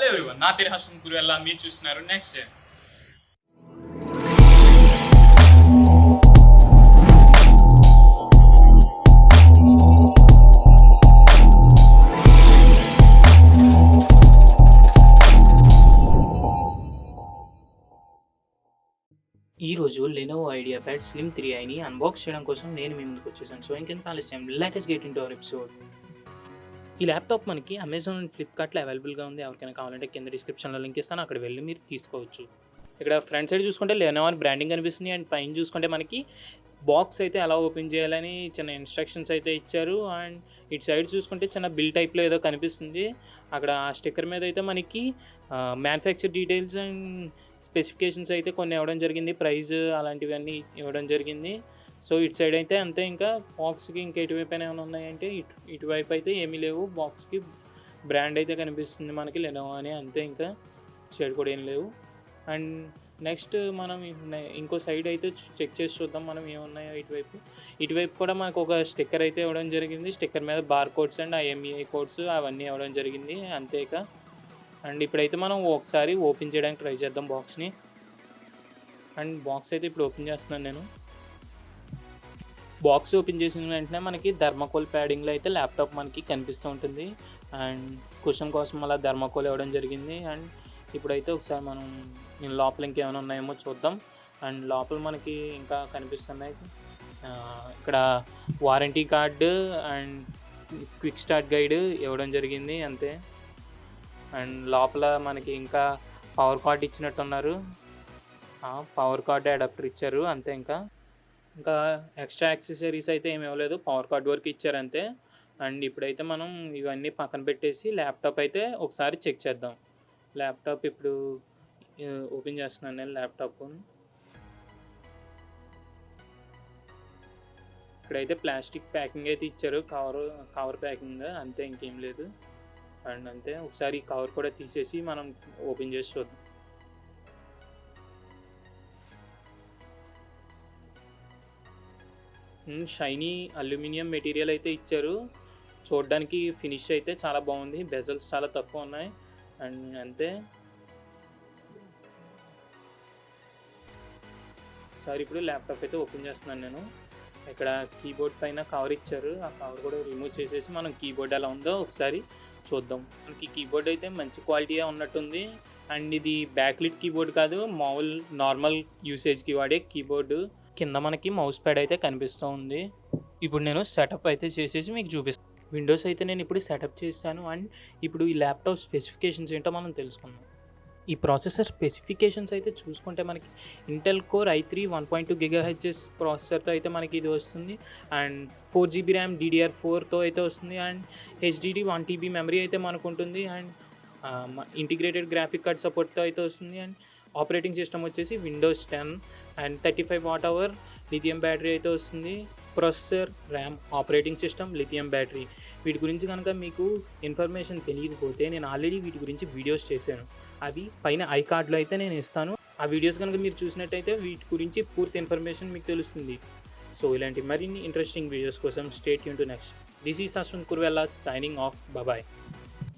Hello everyone, నా పేరు హర్షం కురువెల్లా. మీరు చూస్తున్నారు నెక్స్ట్ జెన్. ఈరోజు లెనోవో ఐడియాప్యాడ్ స్లిమ్ 3iని అన్బాక్స్ చేయడం కోసం నేను మీ ముందుకు వచ్చేసాను. సో ఇంకెంత ఆలస్యం, let's get into our episode. ఈ ల్యాప్టాప్ మనకి అమెజాన్ అండ్ ఫ్లిప్కార్ట్లో అవైలబుల్గా ఉంది. ఎవరికైనా కావాలంటే కింద డిస్క్రిప్షన్లో లింక్ ఇస్తాను, అక్కడ వెళ్ళి మీరు తీసుకోవచ్చు. ఇక్కడ ఫ్రంట్ సైడ్ చూసుకుంటే లెనోవో బ్రాండింగ్ కనిపిస్తుంది. అండ్ పైన చూసుకుంటే మనకి బాక్స్ అయితే ఎలా ఓపెన్ చేయాలని చిన్న ఇన్స్ట్రక్షన్స్ అయితే ఇచ్చారు. అండ్ ఇటు సైడ్ చూసుకుంటే చిన్న బిల్ టైప్లో ఏదో కనిపిస్తుంది. అక్కడ ఆ స్టిక్కర్ మీద అయితే మనకి మ్యానుఫ్యాక్చర్ డీటెయిల్స్ అండ్ స్పెసిఫికేషన్స్ అయితే కొన్ని ఇవ్వడం జరిగింది, ప్రైస్ అలాంటివన్నీ ఇవ్వడం జరిగింది. సో ఇటు సైడ్ అయితే అంతే. ఇంకా బాక్స్కి ఇంకా ఎటువైపు ఏమైనా ఉన్నాయంటే ఇటువైపు అయితే ఏమీ లేవు. బాక్స్కి బ్రాండ్ అయితే కనిపిస్తుంది మనకి లెనోవో అని, అంతే. ఇంకా సైడ్ కూడా ఏం లేవు. అండ్ నెక్స్ట్ మనం ఇంకో సైడ్ అయితే చెక్ చేసి చూద్దాం మనం ఏమున్నాయో. ఇటువైపు కూడా మనకు ఒక స్టిక్కర్ అయితే ఇవ్వడం జరిగింది. స్టిక్కర్ మీద bar codes and IMEI codes అవన్నీ ఇవ్వడం జరిగింది, అంతేక. అండ్ ఇప్పుడైతే మనం ఒకసారి ఓపెన్ చేయడానికి ట్రై చేద్దాం బాక్స్ని. అండ్ బాక్స్ అయితే ఇప్పుడు ఓపెన్ చేస్తున్నాను నేను. బాక్స్ ఓపెన్ చేసిన వెంటనే మనకి థర్మాకోల్ ప్యాడింగ్లో అయితే ల్యాప్టాప్ మనకి కనిపిస్తూ ఉంటుంది. అండ్ క్వశ్చన్ కోసం అలా థర్మాకోల్ ఇవ్వడం జరిగింది. అండ్ ఇప్పుడైతే ఒకసారి మనం లోపల ఇంకేమైనా ఉన్నాయేమో చూద్దాం. అండ్ లోపల మనకి ఇంకా కనిపిస్తున్నాయి. ఇక్కడ warranty card and quick start guide ఇవ్వడం జరిగింది, అంతే. అండ్ లోపల మనకి ఇంకా పవర్ కార్డ్ ఇచ్చినట్టున్నారు. పవర్ కార్డ్ అడాప్టర్ ఇచ్చారు, అంతే. ఇంకా ఎక్స్ట్రా యాక్సెసరీస్ అయితే ఏమి ఇవ్వలేదు, పవర్ కార్డ్ వరకు ఇచ్చారు, అంతే. అండ్ ఇప్పుడైతే మనం ఇవన్నీ పక్కన పెట్టేసి ల్యాప్టాప్ అయితే ఒకసారి చెక్ చేద్దాం. ల్యాప్టాప్ ఇప్పుడు ఓపెన్ చేస్తున్నాను నేను ల్యాప్టాప్. ఇక్కడైతే ప్లాస్టిక్ ప్యాకింగ్ అయితే ఇచ్చారు, కవర్ ప్యాకింగ్, అంతే, ఇంకేం లేదు. అండ్ అంతే. ఒకసారి ఈ కవర్ కూడా తీసేసి మనం ఓపెన్ చేసి చూద్దాం. షైనీ అల్యూమినియం మెటీరియల్ అయితే ఇచ్చారు. చూడడానికి ఫినిష్ అయితే చాలా బాగుంది, బెజల్స్ చాలా తక్కువ ఉన్నాయి. అండ్ అంతే. ఒకసారి ఇప్పుడు ల్యాప్టాప్ అయితే ఓపెన్ చేస్తున్నాను నేను. ఇక్కడ కీబోర్డ్ పైన కవర్ ఇచ్చారు, ఆ కవర్ కూడా రిమూవ్ చేసేసి మనం కీబోర్డ్ ఎలా ఉందో ఒకసారి చూద్దాం. మనకి కీబోర్డ్ అయితే మంచి క్వాలిటీగా ఉన్నట్టుంది. అండ్ ఇది బ్యాక్లిట్ కీబోర్డ్ కాదు, మామూలు నార్మల్ యూసేజ్కి వాడే కీబోర్డు. కింద మనకి మౌస్ ప్యాడ్ అయితే కనిపిస్తూ ఉంది. ఇప్పుడు నేను సెటప్ అయితే చేసేసి మీకు చూపిస్తాను. విండోస్ అయితే నేను ఇప్పుడు సెటప్ చేశాను. అండ్ ఇప్పుడు ఈ ల్యాప్టాప్ స్పెసిఫికేషన్స్ ఏంటో మనం తెలుసుకుందాం. ఈ ప్రాసెసర్ స్పెసిఫికేషన్స్ అయితే చూసుకుంటే మనకి ఇంటెల్ కోర్ i3 1.2 GHz ప్రాసెసర్తో అయితే మనకి ఇది వస్తుంది. అండ్ 4GB ర్యామ్ DDR4తో అయితే వస్తుంది. అండ్ HDD 1TB మెమరీ అయితే మనకు ఉంటుంది. అండ్ ఇంటిగ్రేటెడ్ గ్రాఫిక్ కార్డ్ సపోర్ట్తో అయితే వస్తుంది. అండ్ ఆపరేటింగ్ సిస్టమ్ వచ్చేసి Windows 10 and 35 Wh lithium battery అయితే వస్తుంది. Processor, RAM, operating system, lithium battery. వీటి గురించి కనుక మీకు ఇన్ఫర్మేషన్ తెలియకపోతే నేను ఆల్రెడీ వీటి గురించి వీడియోస్ చేశాను, అవి పైన ఐ కార్డ్లో అయితే నేను ఇస్తాను. ఆ వీడియోస్ కనుక మీరు చూసినట్టయితే వీటి గురించి పూర్తి ఇన్ఫర్మేషన్ మీకు తెలుస్తుంది. సో ఇలాంటి మరిన్ని ఇంట్రెస్టింగ్ వీడియోస్ కోసం stay tune to next. This is Ashwin Kurvella signing off. Bye.